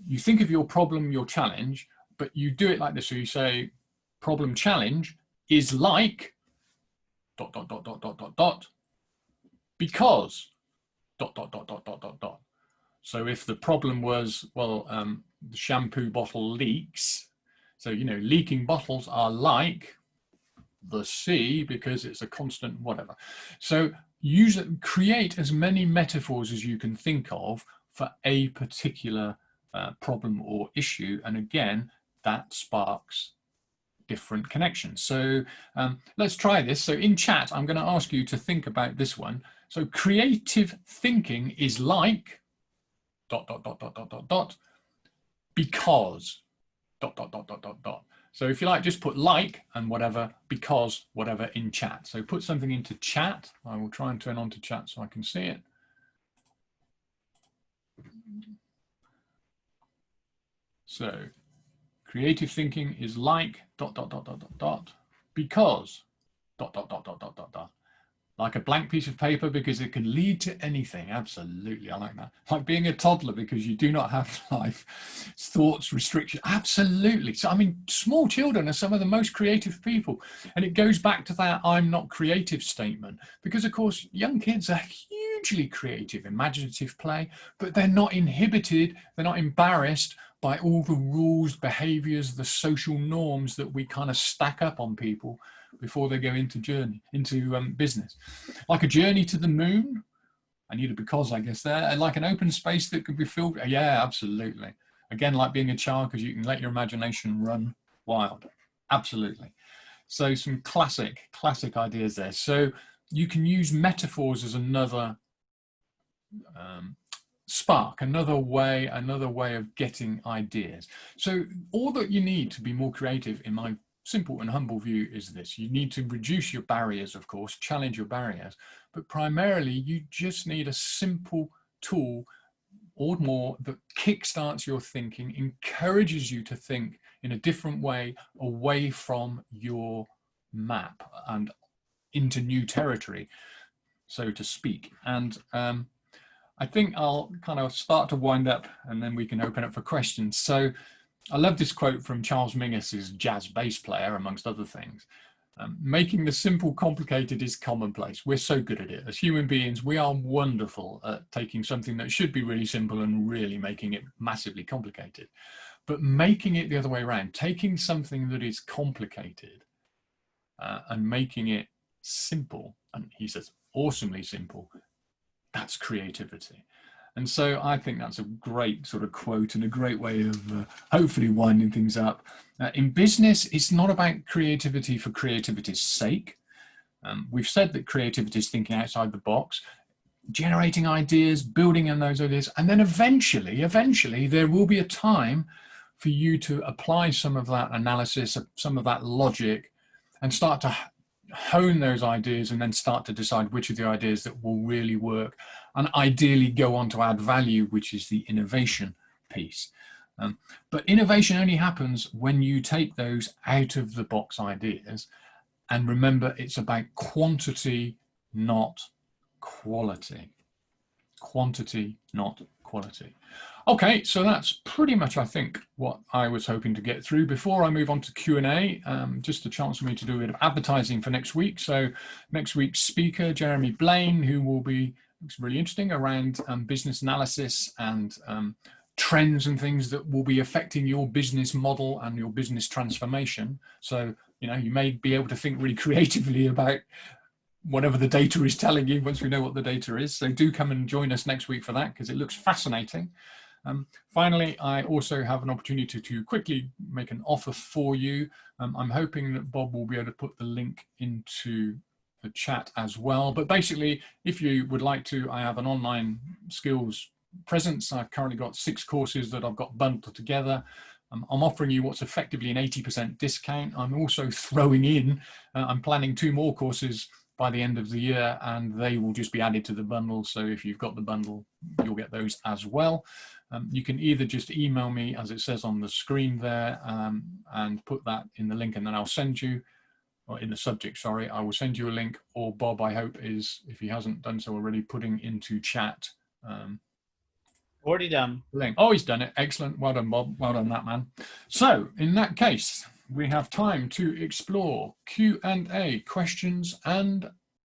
You think of your problem, your challenge, but you do it like this. So you say, problem challenge is like ... because ... So if the problem was, well, the shampoo bottle leaks, so, you know, leaking bottles are like the sea because it's a constant whatever. So create as many metaphors as you can think of for a particular problem or issue. And again, that sparks different connections. So let's try this. So in chat, I'm going to ask you to think about this one. So creative thinking is like ... because ... So if you like, just put like and whatever, because whatever in chat. So put something into chat. I will try and turn on to chat so I can see it. So creative thinking is like ... because ... Like a blank piece of paper because it can lead to anything. Absolutely, I like that. Like being a toddler because you do not have life thoughts, restriction. Absolutely. So I mean, small children are some of the most creative people, and it goes back to that "I'm not creative" statement, because of course young kids are hugely creative, imaginative play, but they're not inhibited, they're not embarrassed by all the rules, behaviors, the social norms that we kind of stack up on people before they go into business. Like a journey to the moon. I need a because, I guess, there. And like an open space that could be filled. Yeah, absolutely. Again, like being a child, because you can let your imagination run wild. Absolutely. So some classic ideas there. So you can use metaphors as another spark, another way of getting ideas. So all that you need to be more creative, in my simple and humble view, is this: you need to reduce your barriers, of course, challenge your barriers, but primarily you just need a simple tool or more that kickstarts your thinking, encourages you to think in a different way, away from your map and into new territory, so to speak. And I think I'll kind of start to wind up, and then we can open up for questions. So I love this quote from Charles Mingus's jazz bass player, amongst other things. Making the simple complicated is commonplace. We're so good at it. As human beings, we are wonderful at taking something that should be really simple and really making it massively complicated. But making it the other way around, taking something that is complicated and making it simple, and he says awesomely simple, that's creativity. And so I think that's a great sort of quote and a great way of hopefully winding things up. In business, it's not about creativity for creativity's sake. We've said that creativity is thinking outside the box, generating ideas, building on those ideas, and then eventually there will be a time for you to apply some of that analysis, some of that logic, and start to hone those ideas, and then start to decide which of the ideas that will really work, and ideally go on to add value, which is the innovation piece. But innovation only happens when you take those out of the box ideas, and remember, it's about quantity, not quality. Quantity, not quality. Okay, so that's pretty much, I think, what I was hoping to get through. Before I move on to Q&A, just a chance for me to do a bit of advertising for next week. So next week's speaker, Jeremy Blaine, who will be, looks really interesting, around business analysis and trends and things that will be affecting your business model and your business transformation. So, you know, you may be able to think really creatively about whatever the data is telling you once we know what the data is. So do come and join us next week for that, because it looks fascinating. Finally, I also have an opportunity to quickly make an offer for you. I'm hoping that Bob will be able to put the link into the chat as well. But basically, if you would like to, I have an online skills presence. I've currently got 6 courses that I've got bundled together. I'm offering you what's effectively an 80% discount. I'm also throwing in, I'm planning 2 more courses by the end of the year, and they will just be added to the bundle. So if you've got the bundle, you'll get those as well. You can either just email me, as it says on the screen there, and put that in the link, and then I'll send you, or in the subject, sorry, I will send you a link, or Bob, I hope, is, if he hasn't done so already, putting into chat.
Already done.
Link. Oh, he's done it. Excellent. Well done, Bob. Well done, that man. So in that case, we have time to explore Q&A, questions and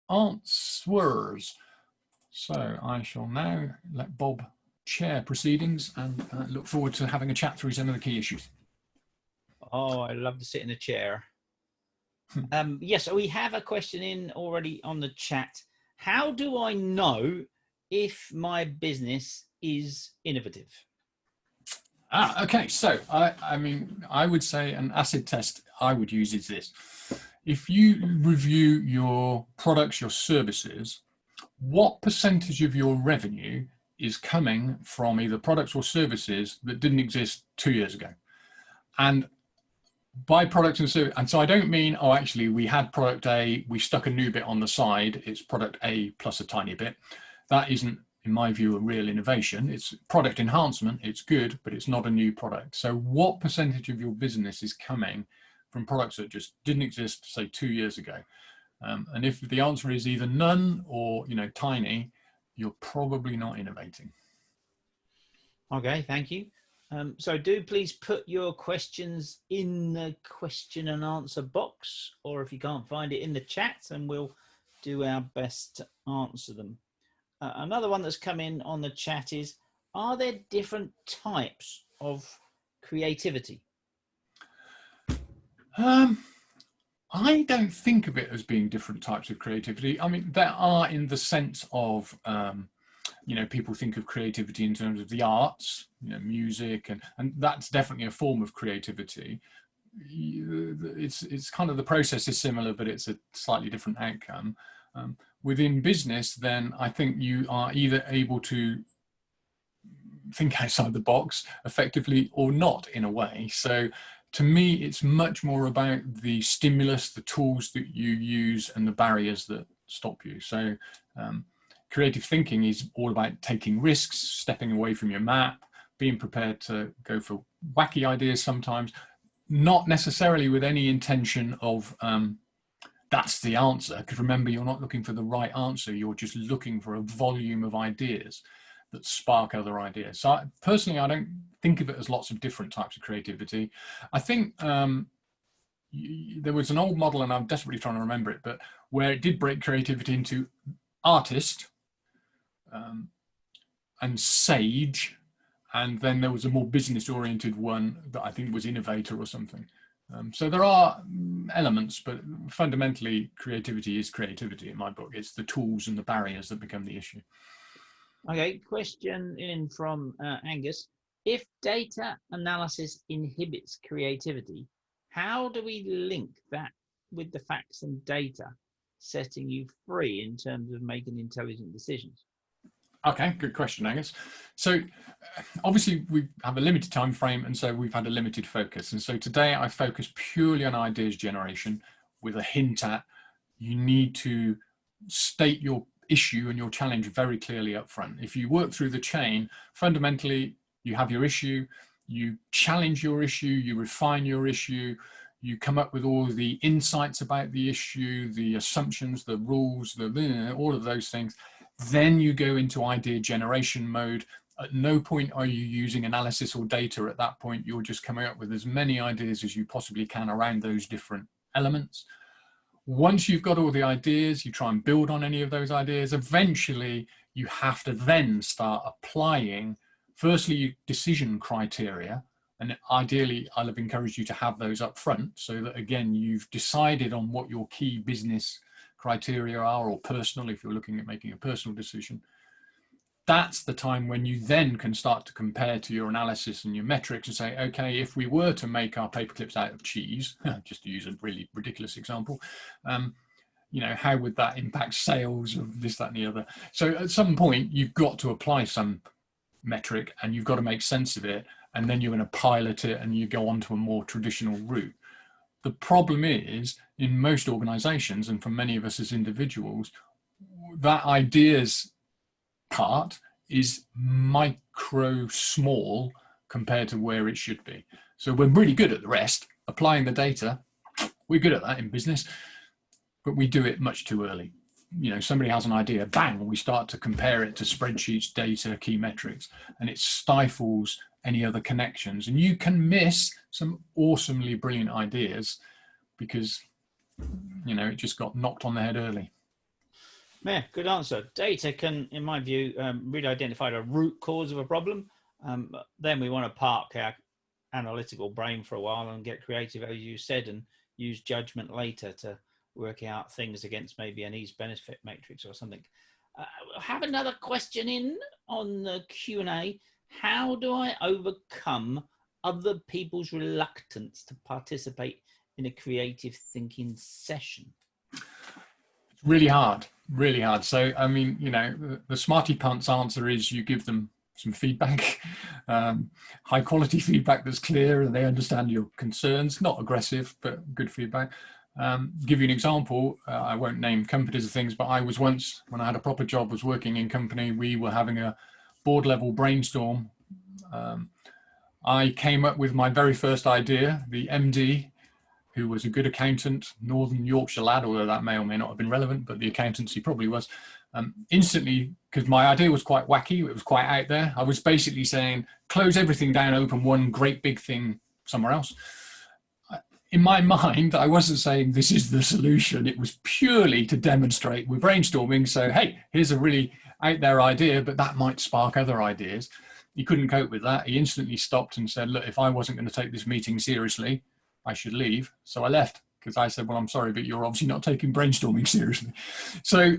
answers. So I shall now let Bob chair proceedings, and look forward to having a chat through some of the key issues.
Oh, I love to sit in a chair. Yes, we have a question in already on the chat. How do I know if my business is innovative?
Okay, so I mean, I would say an acid test I would use is this. If you review your products, your services, what percentage of your revenue is coming from either products or services that didn't exist 2 years ago? And by products and services, and so I don't mean, oh, actually we had product A, we stuck a new bit on the side, it's product A plus a tiny bit. That isn't, in my view, a real innovation. It's product enhancement, it's good, but it's not a new product. So what percentage of your business is coming from products that just didn't exist, say, 2 years ago? And if the answer is either none or, tiny, you're probably not innovating.
Okay, thank you. So do please put your questions in the question and answer box, or if you can't find it, in the chat, and we'll do our best to answer them. Another one that's come in on the chat is, are there different types of creativity?
I don't think of it as being different types of creativity. I mean, there are, in the sense of, people think of creativity in terms of the arts, music, and that's definitely a form of creativity. It's kind of, the process is similar, but it's a slightly different outcome. Within business, then I think you are either able to think outside the box effectively or not, in a way. So to me, it's much more about the stimulus, the tools that you use, and the barriers that stop you. So creative thinking is all about taking risks, stepping away from your map, being prepared to go for wacky ideas sometimes, not necessarily with any intention of that's the answer. Because remember, you're not looking for the right answer. You're just looking for a volume of ideas that spark other ideas. So personally, I don't think of it as lots of different types of creativity. I think there was an old model, and I'm desperately trying to remember it, but where it did break creativity into artist and sage, and then there was a more business-oriented one that I think was innovator or something. So there are elements, but fundamentally creativity is creativity in my book. It's the tools and the barriers that become the issue.
Okay, question in from Angus. If data analysis inhibits creativity, how do we link that with the facts and data setting you free in terms of making intelligent decisions?
Okay, good question, Angus. So obviously we have a limited time frame, and so we've had a limited focus. And so today I focus purely on ideas generation, with a hint at, you need to state your issue and your challenge very clearly up front. If you work through the chain, fundamentally you have your issue, you challenge your issue, you refine your issue, you come up with all the insights about the issue, the assumptions, the rules, all of those things. Then you go into idea generation mode. At no point are you using analysis or data at that point. You're just coming up with as many ideas as you possibly can around those different elements. Once you've got all the ideas, you try and build on any of those ideas. Eventually, you have to then start applying, firstly, decision criteria. And ideally, I'll have encouraged you to have those up front, so that, again, you've decided on what your key business criteria are, or personal, if you're looking at making a personal decision. That's the time when you then can start to compare to your analysis and your metrics and say, okay, if we were to make our paper clips out of cheese, just to use a really ridiculous example, how would that impact sales of this, that, and the other? So at some point, you've got to apply some metric and you've got to make sense of it, and then you're going to pilot it and you go on to a more traditional route. The problem is, in most organizations, and for many of us as individuals, that ideas part is micro small compared to where it should be. So we're really good at the rest, applying the data. We're good at that in business, but we do it much too early. Somebody has an idea, bang, we start to compare it to spreadsheets, data, key metrics, and it stifles any other connections. And you can miss some awesomely brilliant ideas because, it just got knocked on the head early.
Yeah, good answer. Data can, in my view, really identify the root cause of a problem. Then we want to park our analytical brain for a while and get creative, as you said, and use judgment later to work out things against maybe an ease-benefit matrix or something. I have another question in on the Q&A. How do I overcome other people's reluctance to participate in a creative thinking session?
Really hard. So, I mean, the smarty pants answer is you give them some feedback, high quality feedback that's clear and they understand your concerns, not aggressive, but good feedback. Give you an example. I won't name companies or things, but I was once, when I had a proper job, was working in company. We were having a board level brainstorm. I came up with my very first idea. The MD who was a good accountant, Northern Yorkshire lad, although that may or may not have been relevant, but the accountancy probably was. Instantly, because my idea was quite wacky, it was quite out there. I was basically saying, close everything down, open one great big thing somewhere else. In my mind, I wasn't saying this is the solution. It was purely to demonstrate we're brainstorming. So, hey, here's a really out there idea, but that might spark other ideas. He couldn't cope with that. He instantly stopped and said, look, if I wasn't going to take this meeting seriously, I should leave. So I left, because I said, well, I'm sorry, but you're obviously not taking brainstorming seriously. So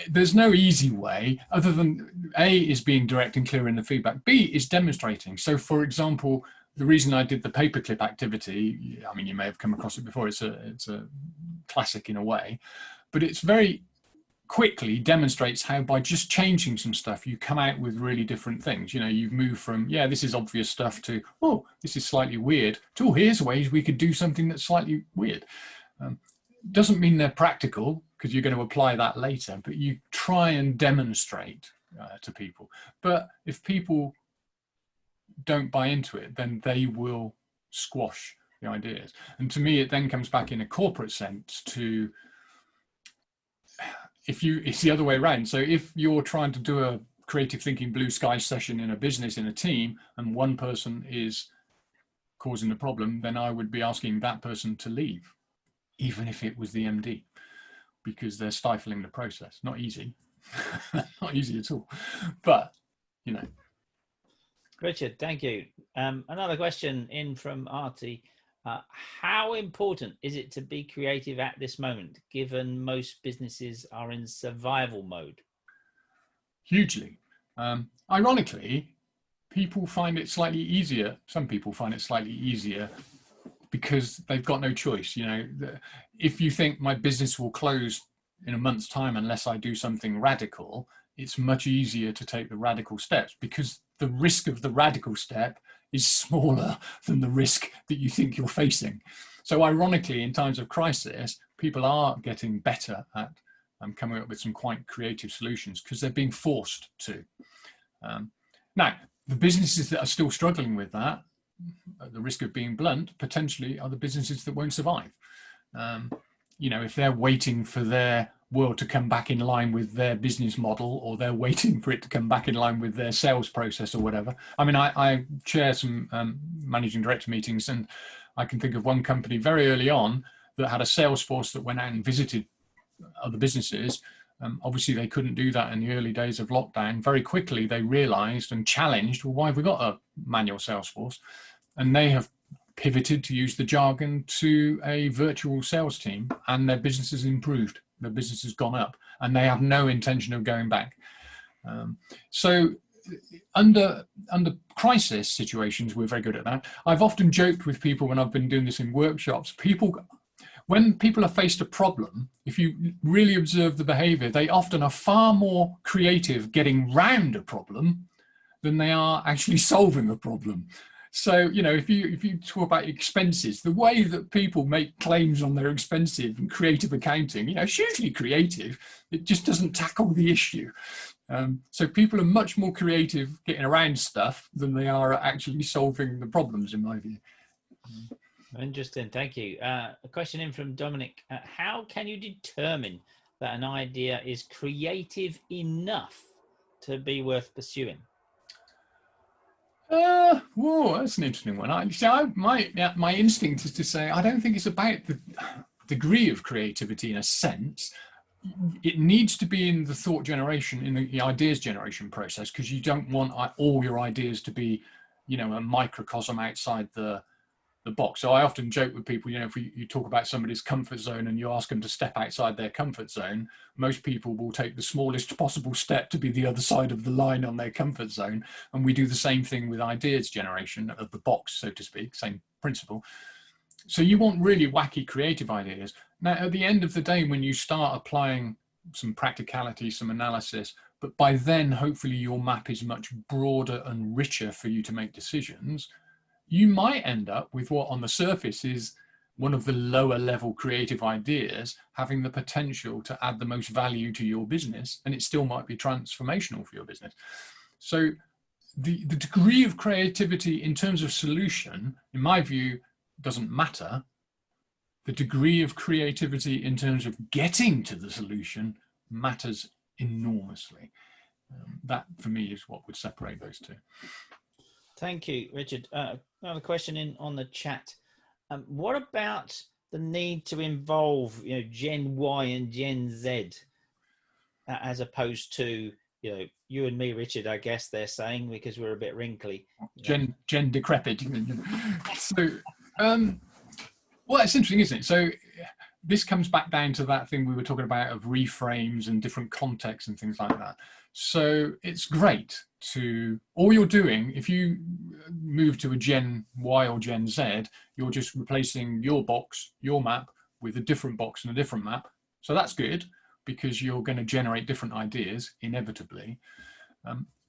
there's no easy way other than A is being direct and clear in the feedback. B is demonstrating. So for example, the reason I did the paperclip activity, I mean, you may have come across it before, it's a classic in a way, but it's very quickly demonstrates how by just changing some stuff, you come out with really different things. You know, you've moved from, yeah, this is obvious stuff to, oh, this is slightly weird, to, oh, here's ways we could do something that's slightly weird. Doesn't mean they're practical, because you're going to apply that later, but you try and demonstrate to people. But if people don't buy into it, then they will squash the ideas. And to me, it then comes back in a corporate sense to, it's the other way around. So if you're trying to do a creative thinking blue sky session in a business, in a team, and one person is causing the problem, then I would be asking that person to leave, even if it was the MD, because they're stifling the process. Not easy, not easy at all, but you know.
Richard, thank you. Another question in from Artie. How important is it to be creative at this moment, given most businesses are in survival mode?
Hugely. Ironically, people find it slightly easier. Some people find it slightly easier because they've got no choice. You know, if you think my business will close in a month's time unless I do something radical, it's much easier to take the radical steps because the risk of the radical step is smaller than the risk that you think you're facing. So ironically, in times of crisis, people are getting better at coming up with some quite creative solutions because they're being forced to. Now, the businesses that are still struggling with that, at the risk of being blunt, potentially are the businesses that won't survive. You know, if they're waiting for their world to come back in line with their business model, or they're waiting for it to come back in line with their sales process or whatever. I mean, I chair some managing director meetings, and I can think of one company very early on that had a sales force that went out and visited other businesses. Obviously, they couldn't do that in the early days of lockdown. Very quickly, they realized and challenged, well, why have we got a manual sales force? And they have pivoted, to use the jargon, to a virtual sales team, and their business has improved. Their business has gone up, and they have no intention of going back. So under crisis situations, we're very good at that. I've often joked with people when I've been doing this in workshops, when people are faced a problem, if you really observe the behavior, they often are far more creative getting round a problem than they are actually solving a problem. So, you know, if you talk about expenses, the way that people make claims on their expensive and creative accounting, you know, it's hugely creative. It just doesn't tackle the issue. So people are much more creative getting around stuff than they are actually solving the problems, in my view.
Interesting, thank you. A question in from Dominic. How can you determine that an idea is creative enough to be worth pursuing?
Whoa, that's an interesting one. My instinct is to say, I don't think it's about the degree of creativity in a sense. It needs to be in the thought generation, in the ideas generation process, because you don't want all your ideas to be, you know, a microcosm outside the box. So I often joke with people, you know, if you talk about somebody's comfort zone and you ask them to step outside their comfort zone, most people will take the smallest possible step to be the other side of the line on their comfort zone. And we do the same thing with ideas generation of the box, so to speak, same principle. So you want really wacky creative ideas. Now, at the end of the day, when you start applying some practicality, some analysis, but by then, hopefully your map is much broader and richer for you to make decisions, you might end up with what on the surface is one of the lower level creative ideas having the potential to add the most value to your business, and it still might be transformational for your business. So the degree of creativity in terms of solution, in my view, doesn't matter. the degree of creativity in terms of getting to the solution matters enormously. That for me is what would separate those two.
Thank you, Richard. Another question in on the chat. What about the need to involve, Gen Y and Gen Z, as opposed to, you and me, Richard? I guess they're saying, because we're a bit wrinkly.
Gen decrepit. So, well, it's interesting, isn't it? So this comes back down to that thing we were talking about of reframes and different contexts and things like that. So it's great to, all you're doing, if you move to a Gen Y or Gen Z, you're just replacing your box, your map, with a different box and a different map. So that's good, because you're going to generate different ideas inevitably.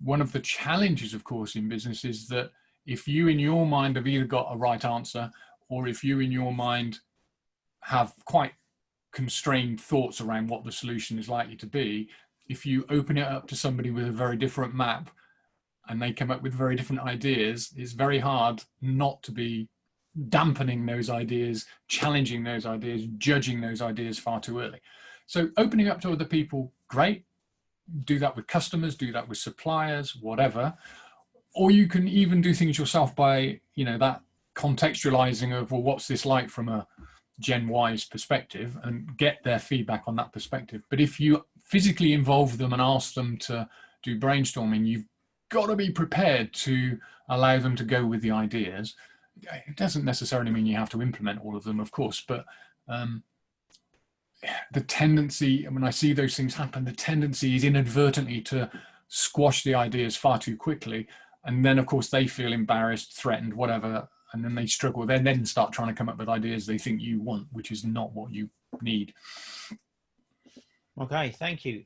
One of the challenges, of course, in business is that if you in your mind have either got a right answer, or if you in your mind have quite constrained thoughts around what the solution is likely to be, if you open it up to somebody with a very different map and they come up with very different ideas, it's very hard not to be dampening those ideas, challenging those ideas, judging those ideas far too early. So opening up to other people, great. Do that with customers, do that with suppliers, whatever. Or you can even do things yourself by, that contextualizing of, well, what's this like from a Gen Y's perspective, and get their feedback on that perspective. But if you physically involve them and ask them to do brainstorming, you've got to be prepared to allow them to go with the ideas. It doesn't necessarily mean you have to implement all of them, of course, but the tendency, when I see those things happen, the tendency is inadvertently to squash the ideas far too quickly. And then, of course, they feel embarrassed, threatened, whatever, and then they struggle. They then start trying to come up with ideas they think you want, which is not what you need.
Okay, thank you.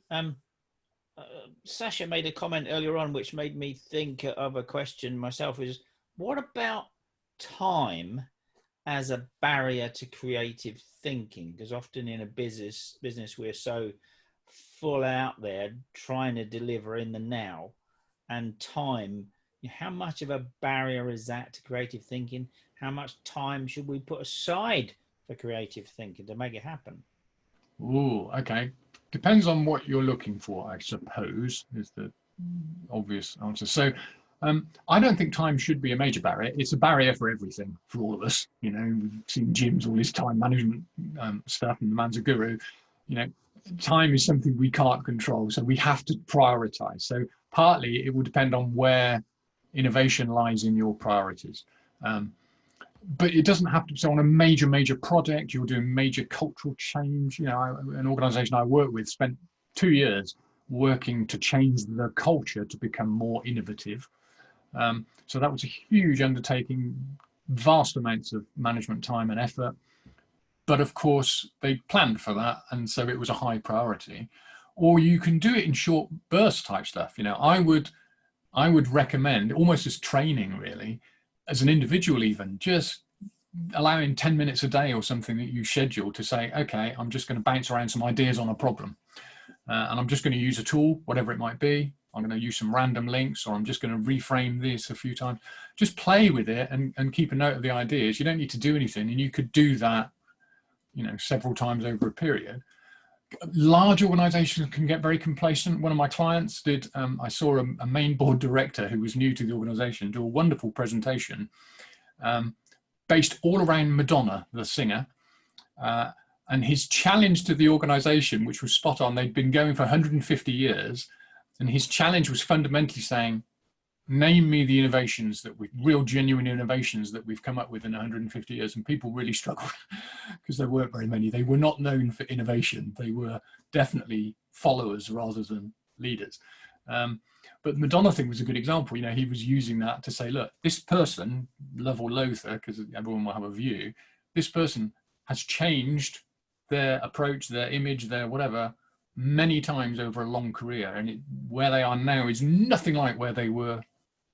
Sasha made a comment earlier on which made me think of a question myself, is what about time as a barrier to creative thinking? Because often in a business we're so full out there trying to deliver in the now, and time, how much of a barrier is that to creative thinking? How much time should we put aside for creative thinking to make it happen?
Ooh, okay. Depends on what you're looking for, I suppose, is the obvious answer. So I don't think time should be a major barrier. It's a barrier for everything, for all of us. We've seen Jim's all his time management stuff, and the man's a guru. Time is something we can't control, so we have to prioritize. So partly it will depend on where innovation lies in your priorities. But it doesn't have to. So on a major project, you're doing major cultural change. An organization I work with spent 2 years working to change the culture to become more innovative. So that was a huge undertaking, vast amounts of management time and effort. But of course, they planned for that, and so it was a high priority. Or you can do it in short burst type stuff. I would recommend, almost as training really, as an individual even, just allowing 10 minutes a day or something that you schedule to say, okay, I'm just going to bounce around some ideas on a problem. And I'm just going to use a tool, whatever it might be. I'm going to use some random links, or I'm just going to reframe this a few times. Just play with it and keep a note of the ideas. You don't need to do anything, and you could do that, several times over a period. Large organizations can get very complacent. One of my clients did, I saw a main board director who was new to the organization do a wonderful presentation based all around Madonna, the singer. And his challenge to the organization, which was spot on, they'd been going for 150 years. And his challenge was fundamentally saying, name me the innovations real genuine innovations that we've come up with in 150 years. And people really struggled because there weren't very many. They were not known for innovation. They were definitely followers rather than leaders. But the Madonna thing was a good example. He was using that to say, look, this person, love or loathe her, because everyone will have a view, this person has changed their approach, their image, their whatever, many times over a long career. And where they are now is nothing like where they were,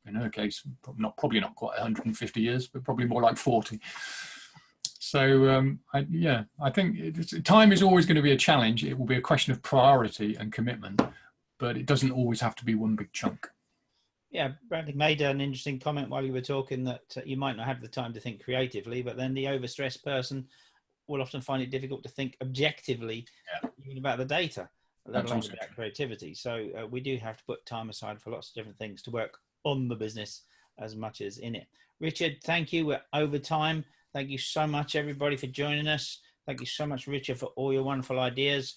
in her case, probably not quite 150 years, but probably more like 40. So I think time is always going to be a challenge. It will be a question of priority and commitment, but it doesn't always have to be one big chunk.
Yeah, Bradley made an interesting comment while you were talking that you might not have the time to think creatively, but then the overstressed person will often find it difficult to think objectively even about the data, let alone about creativity. So we do have to put time aside for lots of different things to work on the business as much as in it. Richard, thank you. We're over time. Thank you so much, everybody, for joining us. Thank you so much, Richard, for all your wonderful ideas.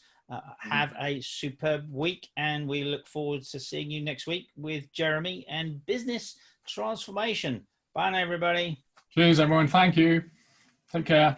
Have a superb week, and we look forward to seeing you next week with Jeremy and business transformation. Bye now, everybody.
Cheers, everyone. Thank you. Take care.